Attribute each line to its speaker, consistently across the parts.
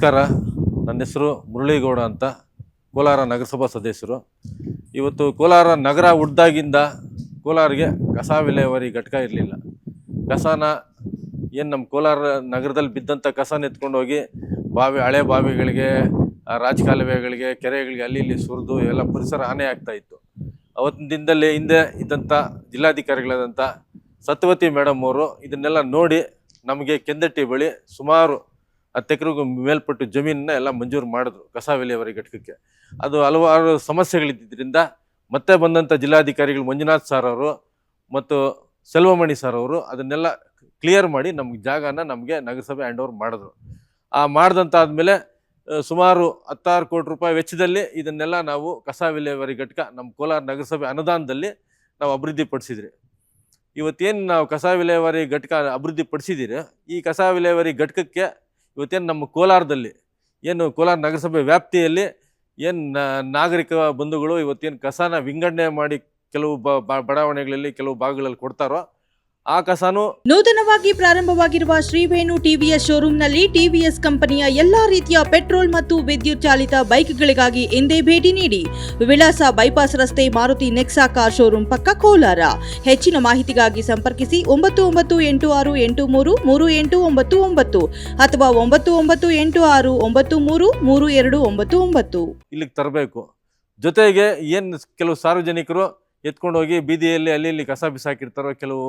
Speaker 1: ನಮಸ್ಕಾರ. ನನ್ನ ಹೆಸರು ಮುರಳೀಗೌಡ ಅಂತ, ಕೋಲಾರ ನಗರಸಭಾ ಸದಸ್ಯರು. ಇವತ್ತು ಕೋಲಾರ ನಗರ ಹುಟ್ಟಿದಾಗಿಂದ ಕೋಲಾರಿಗೆ ಕಸ ವಿಲೇವಾರಿ ಘಟಕ ಇರಲಿಲ್ಲ. ಕಸನ ಏನು ನಮ್ಮ ಕೋಲಾರ ನಗರದಲ್ಲಿ ಬಿದ್ದಂಥ ಕಸನ ಎತ್ಕೊಂಡು ಹೋಗಿ ಹಳೆ ಬಾವಿಗಳಿಗೆ, ರಾಜಕಾಲುವೆಗಳಿಗೆ, ಕೆರೆಗಳಿಗೆ ಅಲ್ಲಿ ಇಲ್ಲಿ ಸುರಿದು ಎಲ್ಲ ಪರಿಸರ ಹಾನಿ ಆಗ್ತಾಯಿತ್ತು. ಅವತ್ತಿನ ದಿನದಲ್ಲಿ ಹಿಂದೆ ಇದ್ದಂಥ ಜಿಲ್ಲಾಧಿಕಾರಿಗಳಾದಂಥ ಸತ್ಯವತಿ ಮೇಡಮ್ ಅವರು ಇದನ್ನೆಲ್ಲ ನೋಡಿ ನಮಗೆ ಕೆಂದಟ್ಟಿ ಬಳಿ ಸುಮಾರು 10 ಎಕರೆಗೂ ಮೇಲ್ಪಟ್ಟು ಜಮೀನನ್ನ ಎಲ್ಲ ಮಂಜೂರು ಮಾಡಿದ್ರು ಕಸ ವಿಲೇವಾರಿ ಘಟಕಕ್ಕೆ. ಅದು ಹಲವಾರು ಸಮಸ್ಯೆಗಳಿದ್ದರಿಂದ ಮತ್ತೆ ಬಂದಂಥ ಜಿಲ್ಲಾಧಿಕಾರಿಗಳು ಮಂಜುನಾಥ್ ಸರ್ ಅವರು ಮತ್ತು ಸೆಲ್ವಮಣಿ ಸರ್ ಅವರು ಅದನ್ನೆಲ್ಲ ಕ್ಲಿಯರ್ ಮಾಡಿ ನಮ್ಗೆ ಜಾಗನ ನಮಗೆ ನಗರಸಭೆ ಹ್ಯಾಂಡ್ ಓವರ್ ಮಾಡಿದ್ರು. ಮಾಡಿದಂತಾದಮೇಲೆ ಸುಮಾರು 16 ಕೋಟಿ ರೂಪಾಯಿ ವೆಚ್ಚದಲ್ಲಿ ಇದನ್ನೆಲ್ಲ ನಾವು ಕಸ ವಿಲೇವಾರಿ ಘಟಕ ನಮ್ಮ ಕೋಲಾರ ನಗರಸಭೆ ಅನುದಾನದಲ್ಲಿ ನಾವು ಅಭಿವೃದ್ಧಿ ಪಡಿಸಿದ್ರಿ. ಇವತ್ತೇನು ನಾವು ಕಸ ವಿಲೇವಾರಿ ಘಟಕ ಅಭಿವೃದ್ಧಿ ಪಡಿಸಿದ್ದೀರಿ, ಈ ಕಸ ವಿಲೇವಾರಿ ಘಟಕಕ್ಕೆ ಇವತ್ತೇನು ನಮ್ಮ ಕೋಲಾರದಲ್ಲಿ ಏನು ಕೋಲಾರ ನಗರಸಭೆ ವ್ಯಾಪ್ತಿಯಲ್ಲಿ ಏನು ನಾಗರಿಕ ಬಂಧುಗಳು ಇವತ್ತೇನು ಕಸನ ವಿಂಗಡಣೆ ಮಾಡಿ ಕೆಲವು ಬಡಾವಣೆಗಳಲ್ಲಿ ಕೆಲವು ಭಾಗಗಳಲ್ಲಿ ಕೊಡ್ತಾರೋ ಆ ಕಸನು
Speaker 2: ನೂತನವಾಗಿ ಪ್ರಾರಂಭವಾಗಿರುವ ಶ್ರೀವೇಣು ಟಿವಿಎಸ್ ಶೋರೂಮ್ನಲ್ಲಿ ಟಿವಿಎಸ್ ಕಂಪನಿಯ ಎಲ್ಲಾ ರೀತಿಯ ಪೆಟ್ರೋಲ್ ಮತ್ತು ವಿದ್ಯುತ್ ಚಾಲಿತ ಬೈಕ್ಗಳಿಗಾಗಿ ಎಂದೇ ಭೇಟಿ ನೀಡಿ. ವಿಳಾಸ ಬೈಪಾಸ್ ರಸ್ತೆ, ಮಾರುತಿ ನೆಕ್ಸಾ ಕಾರ್ ಶೋರೂಮ್ ಪಕ್ಕ, ಕೋಲಾರ. ಹೆಚ್ಚಿನ ಮಾಹಿತಿಗಾಗಿ ಸಂಪರ್ಕಿಸಿ 9986333899 ಅಥವಾ 9986933299.
Speaker 1: ಇಲ್ಲಿಗೆ ತರಬೇಕು. ಜೊತೆಗೆ ಏನು ಕೆಲವು ಸಾರ್ವಜನಿಕರು ಎತ್ಕೊಂಡು ಹೋಗಿ ಬೀದಿಯಲ್ಲಿ ಅಲ್ಲಿ ಇಲ್ಲಿ ಕಸ ಬಿಸಾಕಿರ್ತಾರೋ, ಕೆಲವು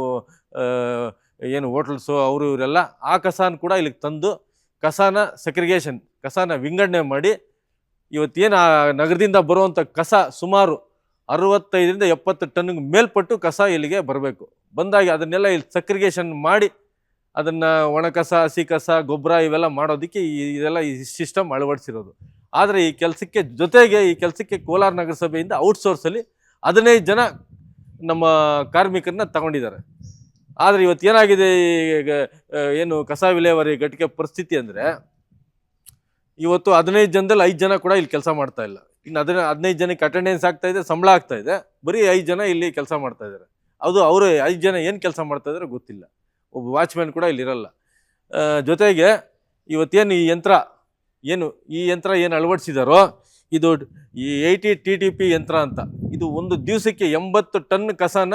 Speaker 1: ಏನು ಹೋಟೆಲ್ಸು ಅವರು ಇವರೆಲ್ಲ ಆ ಕಸನ ಕೂಡ ಇಲ್ಲಿಗೆ ತಂದು ಕಸನ ಸೆಗ್ರಿಗೇಷನ್, ಕಸನ ವಿಂಗಡಣೆ ಮಾಡಿ ಇವತ್ತೇನು ಆ ನಗರದಿಂದ ಬರುವಂಥ ಕಸ ಸುಮಾರು 65-70 ಟನ್ನಿಗೆ ಮೇಲ್ಪಟ್ಟು ಕಸ ಇಲ್ಲಿಗೆ ಬರಬೇಕು. ಬಂದಾಗ ಅದನ್ನೆಲ್ಲ ಇಲ್ಲಿ ಸೆಗ್ರಿಗೇಷನ್ ಮಾಡಿ ಅದನ್ನು ಒಣ ಕಸ, ಹಸಿ ಕಸ, ಗೊಬ್ಬರ ಇವೆಲ್ಲ ಮಾಡೋದಕ್ಕೆ ಇದೆಲ್ಲ ಈ ಸಿಸ್ಟಮ್ ಅಳವಡಿಸಿರೋದು. ಆದರೆ ಈ ಕೆಲಸಕ್ಕೆ ಕೋಲಾರ ನಗರಸಭೆಯಿಂದ ಔಟ್ಸೋರ್ಸಲ್ಲಿ 15 ಜನ ನಮ್ಮ ಕಾರ್ಮಿಕರನ್ನ ತಗೊಂಡಿದ್ದಾರೆ. ಆದರೆ ಇವತ್ತು ಏನಾಗಿದೆ, ಈಗ ಏನು ಕಸ ವಿಲೇವಾರಿ ಘಟಕ ಪರಿಸ್ಥಿತಿ ಅಂದರೆ ಇವತ್ತು 15 ಜನದಲ್ಲಿ 5 ಜನ ಕೂಡ ಇಲ್ಲಿ ಕೆಲಸ ಮಾಡ್ತಾ ಇಲ್ಲ. ಇನ್ನು 15 ಜನಕ್ಕೆ ಅಟೆಂಡೆನ್ಸ್ ಆಗ್ತಾ ಇದೆ, ಸಂಬಳ ಆಗ್ತಾ ಇದೆ, ಬರೀ 5 ಜನ ಇಲ್ಲಿ ಕೆಲಸ ಮಾಡ್ತಾ ಇದ್ದಾರೆ. ಅದು ಅವರು 5 ಜನ ಏನು ಕೆಲಸ ಮಾಡ್ತಾ ಇದ್ದಾರೆ ಗೊತ್ತಿಲ್ಲ. ಒಬ್ಬ ವಾಚ್ಮ್ಯಾನ್ ಕೂಡ ಇಲ್ಲಿರಲ್ಲ. ಜೊತೆಗೆ ಇವತ್ತೇನು ಈ ಯಂತ್ರ ಏನು ಅಳವಡಿಸಿದಾರೋ ಇದು ಈ 80 TTP ಯಂತ್ರ ಅಂತ, ಇದು ಒಂದು ದಿವಸಕ್ಕೆ 80 ಟನ್ ಕಸನ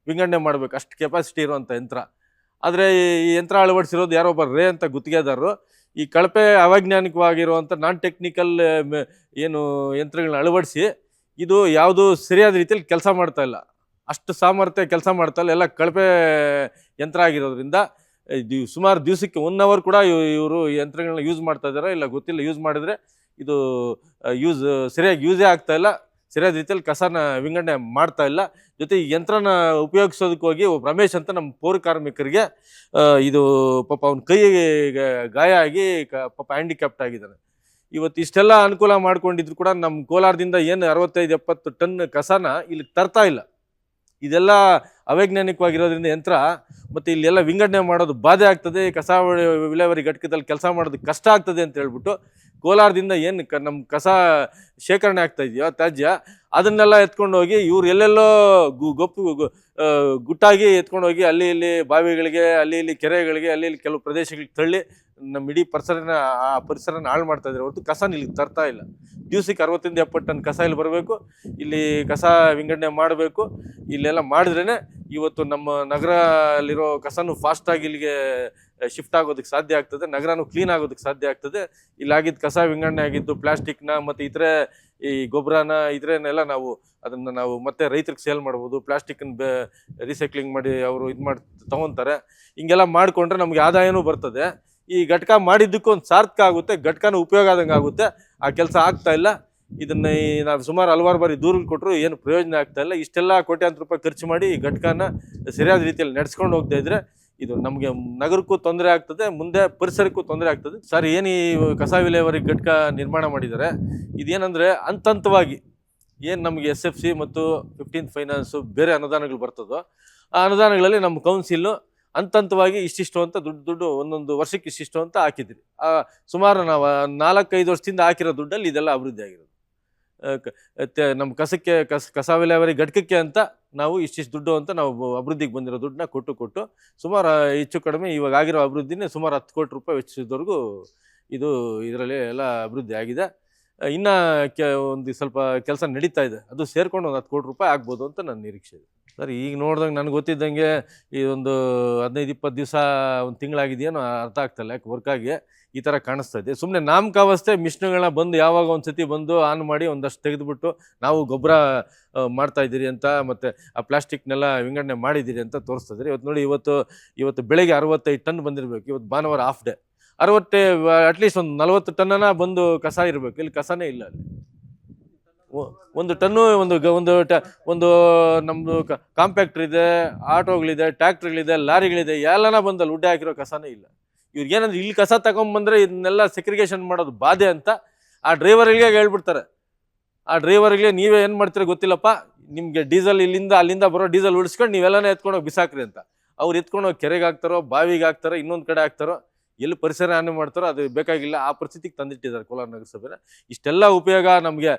Speaker 1: ವಿಂಗಡಣೆ ಮಾಡಬೇಕು, ಅಷ್ಟು ಕೆಪಾಸಿಟಿ ಇರುವಂಥ ಯಂತ್ರ. ಆದರೆ ಈ ಯಂತ್ರ ಅಳವಡಿಸಿರೋದು ಯಾರೋ ಒಬ್ಬ ರೇ ಅಂತ ಗುತ್ತಿಗೆದಾರರು ಈ ಕಳಪೆ ಅವೈಜ್ಞಾನಿಕವಾಗಿರುವಂಥ ನಾನ್ ಟೆಕ್ನಿಕಲ್ ಏನು ಯಂತ್ರಗಳನ್ನ ಅಳವಡಿಸಿ ಇದು ಯಾವುದು ಸರಿಯಾದ ರೀತಿಯಲ್ಲಿ ಕೆಲಸ ಮಾಡ್ತಾ ಇಲ್ಲ, ಅಷ್ಟು ಸಾಮರ್ಥ್ಯ ಕೆಲಸ ಮಾಡ್ತಾ ಇಲ್ಲ, ಎಲ್ಲ ಕಳಪೆ ಯಂತ್ರ ಆಗಿರೋದ್ರಿಂದ ಇದು ಸುಮಾರು ದಿವಸಕ್ಕೆ 1 ಅವರ್ ಕೂಡ ಇವರು ಯಂತ್ರಗಳನ್ನ ಯೂಸ್ ಮಾಡ್ತಾ ಇದ್ದಾರೆ ಇಲ್ಲ ಗೊತ್ತಿಲ್ಲ. ಯೂಸ್ ಮಾಡಿದರೆ ಇದು ಸರಿಯಾಗಿ ಯೂಸೇ ಆಗ್ತಾ ಇಲ್ಲ, ಸರಿಯಾದ ರೀತಿಯಲ್ಲಿ ಕಸನ ವಿಂಗಡಣೆ ಮಾಡ್ತಾ ಇಲ್ಲ. ಜೊತೆ ಈ ಯಂತ್ರನ ಉಪಯೋಗಿಸೋದಕ್ಕೆ ಹೋಗಿ ಒಬ್ಬ ರಮೇಶ್ ಅಂತ ನಮ್ಮ ಪೌರ ಕಾರ್ಮಿಕರಿಗೆ ಇದು ಪಾಪ ಅವ್ನ ಕೈಗೆ ಗಾಯ ಆಗಿ ಪಾಪ ಹ್ಯಾಂಡಿಕ್ಯಾಪ್ಟ್ ಆಗಿದ್ದಾನೆ. ಇವತ್ತು ಇಷ್ಟೆಲ್ಲ ಅನುಕೂಲ ಮಾಡ್ಕೊಂಡಿದ್ರು ಕೂಡ ನಮ್ಮ ಕೋಲಾರದಿಂದ ಏನು 65-70 ಟನ್ ಕಸನ ಇಲ್ಲಿ ತರ್ತಾ ಇಲ್ಲ. ಇದೆಲ್ಲ ಅವೈಜ್ಞಾನಿಕವಾಗಿರೋದ್ರಿಂದ ಯಂತ್ರ ಮತ್ತು ಇಲ್ಲೆಲ್ಲ ವಿಂಗಡಣೆ ಮಾಡೋದು ಬಾಧೆ ಆಗ್ತದೆ, ಕಸ ವಿಲೇವಾರಿ ಘಟಕದಲ್ಲಿ ಕೆಲಸ ಮಾಡೋದಕ್ಕೆ ಕಷ್ಟ ಆಗ್ತದೆ ಅಂತ ಹೇಳ್ಬಿಟ್ಟು ಕೋಲಾರದಿಂದ ಏನು ನಮ್ಮ ಕಸ ಶೇಖರಣೆ ಆಗ್ತಾ ಇದೆಯೋ ತ್ಯಾಜ್ಯ, ಅದನ್ನೆಲ್ಲ ಎತ್ಕೊಂಡು ಹೋಗಿ ಇವ್ರು ಎಲ್ಲೆಲ್ಲೋ ಗುಟ್ಟಾಗಿ ಎತ್ಕೊಂಡು ಹೋಗಿ ಅಲ್ಲಿ ಇಲ್ಲಿ ಬಾವಿಗಳಿಗೆ, ಅಲ್ಲಿ ಇಲ್ಲಿ ಕೆರೆಗಳಿಗೆ, ಅಲ್ಲಿ ಇಲ್ಲಿ ಕೆಲವು ಪ್ರದೇಶಗಳಿಗೆ ತಳ್ಳಿ ನಮ್ಮ ಇಡೀ ಪರಿಸರನ ಹಾಳು ಮಾಡ್ತಾ ಇದ್ದಾರೆ ಹೊರತು ಕಸನ ಇಲ್ಲಿಗೆ ತರ್ತಾ ಇಲ್ಲ. ದಿವಸಕ್ಕೆ 60-70 ಟನ್ ಕಸ ಇಲ್ಲಿ ಬರಬೇಕು, ಇಲ್ಲಿ ಕಸ ವಿಂಗಡಣೆ ಮಾಡಬೇಕು. ಇಲ್ಲೆಲ್ಲ ಮಾಡಿದ್ರೇ ಇವತ್ತು ನಮ್ಮ ನಗರಲ್ಲಿರೋ ಕಸನೂ ಫಾಸ್ಟಾಗಿ ಇಲ್ಲಿಗೆ ಶಿಫ್ಟ್ ಆಗೋದಕ್ಕೆ ಸಾಧ್ಯ ಆಗ್ತದೆ, ನಗರನೂ ಕ್ಲೀನ್ ಆಗೋದಕ್ಕೆ ಸಾಧ್ಯ ಆಗ್ತದೆ. ಇಲ್ಲಾಗಿದ್ದು ಕಸ ವಿಂಗಡಣೆ ಆಗಿದ್ದು ಪ್ಲಾಸ್ಟಿಕ್ನ ಮತ್ತು ಇತರೆ ಈ ಗೊಬ್ಬರನ ಇದನ್ನೆಲ್ಲ ನಾವು ಮತ್ತೆ ರೈತರಿಗೆ ಸೇಲ್ ಮಾಡ್ಬೋದು. ಪ್ಲಾಸ್ಟಿಕ್ಕನ್ನು ರೀಸೈಕ್ಲಿಂಗ್ ಮಾಡಿ ಅವರು ತೊಗೊತಾರೆ. ಹಿಂಗೆಲ್ಲ ಮಾಡಿಕೊಂಡ್ರೆ ನಮಗೆ ಆದಾಯನೂ ಬರ್ತದೆ. ಈ ಘಟಕ ಮಾಡಿದ್ದಕ್ಕೂ ಒಂದು ಸಾರ್ಥಕ ಆಗುತ್ತೆ, ಘಟಕನೂ ಉಪಯೋಗ ಆದಂಗೆ ಆಗುತ್ತೆ. ಆ ಕೆಲಸ ಆಗ್ತಾ ಇಲ್ಲ. ಇದನ್ನು ನಾವು ಸುಮಾರು ಹಲವಾರು ಬಾರಿ ದೂರು ಕೊಟ್ಟರು, ಏನು ಪ್ರಯೋಜನ ಆಗ್ತಾ ಇಲ್ಲ. ಇಷ್ಟೆಲ್ಲ ಕೋಟ್ಯಾಂತರ ರೂಪಾಯಿ ಖರ್ಚು ಮಾಡಿ ಈ ಘಟಕನ ಸರಿಯಾದ ರೀತಿಯಲ್ಲಿ ನಡೆಸ್ಕೊಂಡು ಹೋಗ್ತಾ ಇದ್ರೆ ಇದು ನಮಗೆ ನಗರಕ್ಕೂ ತೊಂದರೆ ಆಗ್ತದೆ, ಮುಂದೆ ಪರಿಸರಕ್ಕೂ ತೊಂದರೆ ಆಗ್ತದೆ. ಸರ್, ಏನು ಈ ಕಸ ವಿಲೇವಾರಿ ಘಟಕ ನಿರ್ಮಾಣ ಮಾಡಿದ್ದಾರೆ, ಇದೇನೆಂದರೆ ಹಂತವಾಗಿ ಏನು ನಮಗೆ SFC ಮತ್ತು 15th ಫೈನಾನ್ಸು ಬೇರೆ ಅನುದಾನಗಳು ಬರ್ತದೋ ಆ ಅನುದಾನಗಳಲ್ಲಿ ನಮ್ಮ ಕೌನ್ಸಿಲು ಹಂತವಾಗಿ ಇಷ್ಟಿಷ್ಟು ಅಂತ ದುಡ್ಡು ಒಂದೊಂದು ವರ್ಷಕ್ಕೆ ಇಷ್ಟಿಷ್ಟು ಅಂತ ಹಾಕಿದ್ರಿ. ಸುಮಾರು ನಾವು 4-5 ವರ್ಷದಿಂದ ಹಾಕಿರೋ ದುಡ್ಡಲ್ಲಿ ಇದೆಲ್ಲ ಅಭಿವೃದ್ಧಿ ಆಗಿರೋದು. ನಮ್ಮ ಕಸ ವಿಲೇವಾರಿ ಘಟಕಕ್ಕೆ ಅಂತ ನಾವು ಇಷ್ಟಿಷ್ಟು ದುಡ್ಡು ಅಂತ ನಾವು ಅಭಿವೃದ್ಧಿಗೆ ಬಂದಿರೋ ದುಡ್ಡನ್ನ ಕೊಟ್ಟು ಸುಮಾರು ಹೆಚ್ಚು ಕಡಿಮೆ ಇವಾಗ ಆಗಿರೋ ಅಭಿವೃದ್ಧಿನೇ ಸುಮಾರು 10 ಕೋಟಿ ರೂಪಾಯಿ ವೆಚ್ಚದವರೆಗೂ ಇದು ಇದರಲ್ಲಿ ಎಲ್ಲ ಅಭಿವೃದ್ಧಿ ಆಗಿದೆ. ಇನ್ನು ಒಂದು ಸ್ವಲ್ಪ ಕೆಲಸ ನಡೀತಾ ಇದೆ, ಅದು ಸೇರ್ಕೊಂಡು ಒಂದು 10 ಕೋಟಿ ರೂಪಾಯಿ ಆಗ್ಬೋದು ಅಂತ ನನ್ನ ನಿರೀಕ್ಷೆ ಇದೆ. ಸರ್ ಈಗ ನೋಡ್ದಂಗೆ ನನಗೆ ಗೊತ್ತಿದ್ದಂಗೆ ಈ ಒಂದು 15-20 ದಿವಸ ಒಂದು ತಿಂಗಳಾಗಿದೆಯೇನೋ ಅರ್ಥ ಆಗ್ತಾಯಿಲ್ಲ, ಯಾಕೆ ವರ್ಕಾಗಿ ಈ ಥರ ಕಾಣಿಸ್ತಾ ಇದೆ. ಸುಮ್ಮನೆ ನಾಮಕಾವಸ್ಥೆ ಮಿಷನ್ಗಳನ್ನ ಬಂದು ಯಾವಾಗ ಒಂದು ಸತಿ ಬಂದು ಆನ್ ಮಾಡಿ ಒಂದಷ್ಟು ತೆಗೆದುಬಿಟ್ಟು ನಾವು ಗೊಬ್ಬರ ಮಾಡ್ತಾ ಇದ್ದೀರಿ ಅಂತ, ಮತ್ತು ಆ ಪ್ಲಾಸ್ಟಿಕ್ನೆಲ್ಲ ವಿಂಗಡಣೆ ಮಾಡಿದ್ದೀರಿ ಅಂತ ತೋರಿಸ್ತಾ ಇದ್ದಾರೆ. ಇವತ್ತು ನೋಡಿ, ಇವತ್ತು ಬೆಳಗ್ಗೆ 65 ಟನ್ ಬಂದಿರಬೇಕು. ಇವತ್ತು ಭಾನುವಾರ ಹಾಫ್ ಡೇ, 60 ಅಟ್ಲೀಸ್ಟ್ ಒಂದು 40 ಟನ್ನನ ಬಂದು ಕಸ ಇರಬೇಕು. ಇಲ್ಲಿ ಕಸನೇ ಇಲ್ಲ. ಅಲ್ಲಿ ಒಂದು ಟನ್ನು ಒಂದು ನಮ್ಮದು ಕಾಂಪ್ಯಾಕ್ಟ್ರ್ ಇದೆ, ಆಟೋಗಳಿದೆ, ಟ್ಯಾಕ್ಟ್ರಿಗಳಿದೆ, ಲಾರಿಗಳಿದೆ, ಎಲ್ಲನ ಬಂದು ಅಲ್ಲಿ ಉಡ್ಡೆ ಹಾಕಿರೋ ಕಸನೇ ಇಲ್ಲ. ಇವ್ರಿಗೇನಂದ್ರೆ ಇಲ್ಲಿ ಕಸ ತಗೊಂಬಂದ್ರೆ ಇದನ್ನೆಲ್ಲ ಸೆಗ್ರಿಗೇಷನ್ ಮಾಡೋದು ಬಾಧೆ ಅಂತ ಆ ಡ್ರೈವರ್ಗಳಿಗೆ ಹೇಳ್ಬಿಡ್ತಾರೆ. ಆ ಡ್ರೈವರ್ಗೆ ನೀವೇ ಏನು ಮಾಡ್ತೀರ ಗೊತ್ತಿಲ್ಲಪ್ಪ, ನಿಮಗೆ ಡೀಸೆಲ್ ಅಲ್ಲಿಂದ ಬರೋ ಡೀಸೆಲ್ ಉಳಿಸ್ಕೊಂಡು ನೀವೆಲ್ಲನೇ ಎತ್ಕೊಂಡೋಗಿ ಬಿಸಾಕ್ರಿ ಅಂತ. ಅವ್ರು ಎತ್ಕೊಂಡೋಗಿ ಕೆರೆಗೆ ಹಾಕ್ತಾರೋ, ಬಾವಿಗೆ ಹಾಕ್ತಾರೋ, ಇನ್ನೊಂದು ಕಡೆ ಹಾಕ್ತಾರೋ, ಎಲ್ಲಿ ಪರಿಸರ ಹಾನಿ ಮಾಡ್ತಾರೋ ಅದು ಬೇಕಾಗಿಲ್ಲ. ಆ ಪರಿಸ್ಥಿತಿಗೆ ತಂದಿಟ್ಟಿದ್ದಾರೆ ಕೋಲಾರ ನಗರಸಭೆನ. ಇಷ್ಟೆಲ್ಲ ಉಪಯೋಗ ನಮಗೆ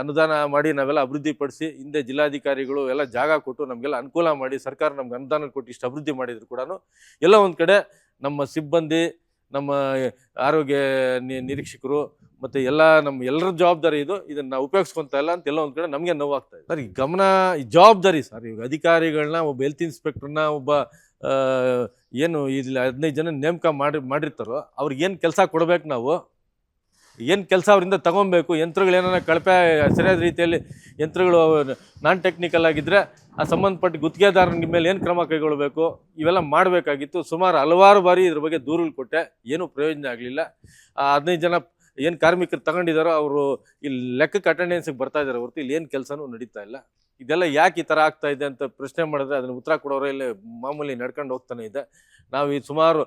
Speaker 1: ಅನುದಾನ ಮಾಡಿ ನಾವೆಲ್ಲ ಅಭಿವೃದ್ಧಿ ಪಡಿಸಿ, ಹಿಂದೆ ಜಿಲ್ಲಾಧಿಕಾರಿಗಳು ಎಲ್ಲ ಜಾಗ ಕೊಟ್ಟು ನಮಗೆಲ್ಲ ಅನುಕೂಲ ಮಾಡಿ, ಸರ್ಕಾರ ನಮ್ಗೆ ಅನುದಾನ ಕೊಟ್ಟು ಇಷ್ಟು ಅಭಿವೃದ್ಧಿ ಮಾಡಿದ್ರು ಕೂಡ ಎಲ್ಲ ಒಂದು ಕಡೆ ನಮ್ಮ ಸಿಬ್ಬಂದಿ, ನಮ್ಮ ಆರೋಗ್ಯ ನಿರೀಕ್ಷಕರು ಮತ್ತು ಎಲ್ಲ ಎಲ್ಲರ ಜವಾಬ್ದಾರಿ ಇದನ್ನು ನಾವು ಉಪಯೋಗಿಸ್ಕೊತಾ ಇಲ್ಲ ಅಂತ ಎಲ್ಲ ಒಂದು ಕಡೆ ನಮಗೆ ನೋವಾಗ್ತಾ ಇದೆ. ಸರ್ ಈ ಜವಾಬ್ದಾರಿ ಸರ್, ಈಗ ಅಧಿಕಾರಿಗಳನ್ನ, ಒಬ್ಬ ಹೆಲ್ತ್ ಇನ್ಸ್ಪೆಕ್ಟರ್ನ, ಒಬ್ಬ ಏನು ಇಲ್ಲಿ 15 ಜನ ನೇಮಕ ಮಾಡಿರ್ತಾರೋ ಅವ್ರಿಗೆ ಏನು ಕೆಲಸ ಕೊಡ್ಬೇಕು, ನಾವು ಏನು ಕೆಲಸ ಅವರಿಂದ ತಗೊಬೇಕು. ಯಂತ್ರಗಳು ಏನಾರ ಕಳಪೆ ಸರಿಯಾದ ರೀತಿಯಲ್ಲಿ ಯಂತ್ರಗಳು ನಾನ್ ಟೆಕ್ನಿಕಲ್ ಆಗಿದ್ದರೆ ಆ ಸಂಬಂಧಪಟ್ಟ ಗುತ್ತಿಗೆದಾರನ ಮೇಲೆ ಏನು ಕ್ರಮ ಕೈಗೊಳ್ಳಬೇಕು ಇವೆಲ್ಲ ಮಾಡಬೇಕಾಗಿತ್ತು. ಸುಮಾರು ಹಲವಾರು ಬಾರಿ ಇದ್ರ ಬಗ್ಗೆ ದೂರುಗಳು ಕೊಟ್ಟೆ, ಏನೂ ಪ್ರಯೋಜನ ಆಗಲಿಲ್ಲ. 15 ಜನ ಏನು ಕಾರ್ಮಿಕರು ತಗೊಂಡಿದ್ದಾರೋ ಅವರು ಇಲ್ಲಿ ಲೆಕ್ಕಕ್ಕೆ ಅಟೆಂಡೆನ್ಸಿಗೆ ಬರ್ತಾ ಇದ್ದಾರೆ ಹೊರತು ಇಲ್ಲಿ ಏನು ಕೆಲಸನೂ ನಡೀತಾ ಇಲ್ಲ. ಇದೆಲ್ಲ ಯಾಕೆ ಈ ಥರ ಆಗ್ತಾ ಇದೆ ಅಂತ ಪ್ರಶ್ನೆ ಮಾಡಿದ್ರೆ ಅದನ್ನು ಉತ್ತರ ಕೊಡೋರೇ ಇಲ್ಲಿ ಮಾಮೂಲಿ ನಡ್ಕೊಂಡು ಹೋಗ್ತಾನೆ ಇದೆ. ನಾವು ಈ ಸುಮಾರು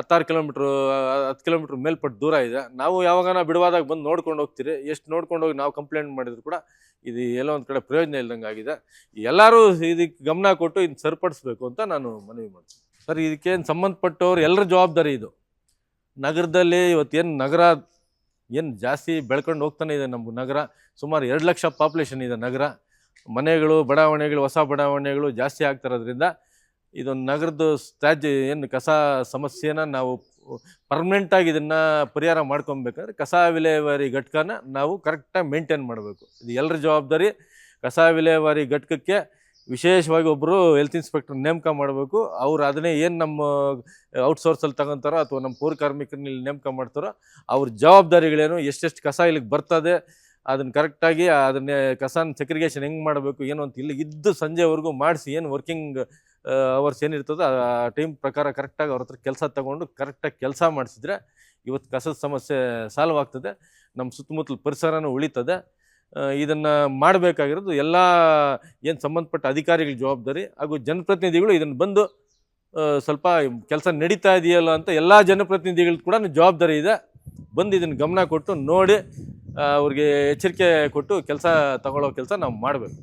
Speaker 1: 10 ಕಿಲೋಮೀಟ್ರ್ ಮೇಲ್ಪಟ್ಟು ದೂರ ಇದೆ. ನಾವು ಯಾವಾಗಾನ ಬಿಡುವಾದಾಗ ಬಂದು ನೋಡ್ಕೊಂಡು ಹೋಗ್ತೀರಿ. ಎಷ್ಟು ನೋಡ್ಕೊಂಡು ಹೋಗಿ ನಾವು ಕಂಪ್ಲೇಂಟ್ ಮಾಡಿದ್ರು ಕೂಡ ಇದು ಎಲ್ಲೋ ಒಂದು ಕಡೆ ಪ್ರಯೋಜನ ಇಲ್ದಂಗೆ ಆಗಿದೆ. ಎಲ್ಲರೂ ಇದಕ್ಕೆ ಗಮನ ಕೊಟ್ಟು ಇದನ್ನು ಸರಿಪಡಿಸ್ಬೇಕು ಅಂತ ನಾನು ಮನವಿ ಮಾಡ್ತೀನಿ. ಸರ್ ಇದಕ್ಕೇನು ಸಂಬಂಧಪಟ್ಟವ್ರು ಎಲ್ಲರ ಜವಾಬ್ದಾರಿ ಇದು. ನಗರದಲ್ಲಿ ಇವತ್ತೇನು ನಗರ ಏನು ಜಾಸ್ತಿ ಬೆಳ್ಕೊಂಡು ಹೋಗ್ತಾನೆ ಇದೆ ನಮ್ಮ ನಗರ. ಸುಮಾರು 2 ಲಕ್ಷ ಪಾಪ್ಯುಲೇಷನ್ ಇದೆ ನಗರ. ಮನೆಗಳು, ಬಡಾವಣೆಗಳು, ಹೊಸ ಬಡಾವಣೆಗಳು ಜಾಸ್ತಿ ಆಗ್ತಿರೋದ್ರಿಂದ ಇದೊಂದು ನಗರದ ತ್ಯಾಜ್ಯ ಏನು ಕಸ ಸಮಸ್ಯೆನ ನಾವು ಪರ್ಮನೆಂಟಾಗಿ ಇದನ್ನು ಪರಿಹಾರ ಮಾಡ್ಕೊಬೇಕಾದ್ರೆ ಕಸ ವಿಲೇವಾರಿ ಘಟಕನ ನಾವು ಕರೆಕ್ಟಾಗಿ ಮೇಂಟೈನ್ ಮಾಡಬೇಕು. ಇದು ಎಲ್ಲರ ಜವಾಬ್ದಾರಿ. ಕಸ ವಿಲೇವಾರಿ ಘಟಕಕ್ಕೆ ವಿಶೇಷವಾಗಿ ಒಬ್ಬರು ಹೆಲ್ತ್ ಇನ್ಸ್ಪೆಕ್ಟರ್ ನೇಮಕ ಮಾಡಬೇಕು. ಅವ್ರು ಅದನ್ನೇ ಏನು ನಮ್ಮ ಔಟ್ಸೋರ್ಸಲ್ಲಿ ತಗೊತಾರೋ ಅಥವಾ ನಮ್ಮ ಪೌರ ಕಾರ್ಮಿಕರನ್ನ ಇಲ್ಲಿ ನೇಮಕ ಮಾಡ್ತಾರೋ ಅವ್ರ ಜವಾಬ್ದಾರಿಗಳೇನು, ಎಷ್ಟೆಷ್ಟು ಕಸ ಇಲ್ಲಿಗೆ ಬರ್ತದೆ, ಅದನ್ನು ಕರೆಕ್ಟಾಗಿ ಅದನ್ನೇ ಕಸನ ಸೆಗ್ರಿಗೇಷನ್ ಹೆಂಗೆ ಮಾಡಬೇಕು ಏನು ಅಂತ ಇಲ್ಲಿ ಇದ್ದು ಸಂಜೆವರೆಗೂ ಮಾಡಿಸಿ, ಏನು ವರ್ಕಿಂಗ್ ಅವರ್ಸ್ ಏನಿರ್ತದೋ ಆ ಟೈಮ್ ಪ್ರಕಾರ ಕರೆಕ್ಟಾಗಿ ಅವ್ರ ಹತ್ರ ಕೆಲಸ ತಗೊಂಡು ಕರೆಕ್ಟಾಗಿ ಕೆಲಸ ಮಾಡಿಸಿದ್ರೆ ಇವತ್ತು ಕಸದ ಸಮಸ್ಯೆ ಸಾಲ್ವ್ ಆಗ್ತದೆ, ನಮ್ಮ ಸುತ್ತಮುತ್ತಲ ಪರಿಸರನೂ ಉಳಿತದೆ. ಇದನ್ನು ಮಾಡಬೇಕಾಗಿರೋದು ಎಲ್ಲ ಏನು ಸಂಬಂಧಪಟ್ಟ ಅಧಿಕಾರಿಗಳ ಜವಾಬ್ದಾರಿ ಹಾಗೂ ಜನಪ್ರತಿನಿಧಿಗಳು ಇದನ್ನು ಬಂದು ಸ್ವಲ್ಪ ಕೆಲಸ ನಡೀತಾ ಇದೆಯಲ್ಲ ಅಂತ ಎಲ್ಲ ಜನಪ್ರತಿನಿಧಿಗಳು ಕೂಡ ಜವಾಬ್ದಾರಿ ಇದೆ. ಬಂದು ಇದನ್ನು ಗಮನ ಕೊಟ್ಟು ನೋಡಿ ಅವ್ರಿಗೆ ಎಚ್ಚರಿಕೆ ಕೊಟ್ಟು ಕೆಲಸ ತಗೊಳ್ಳೋ ಕೆಲಸ ನಾವು ಮಾಡಬೇಕು.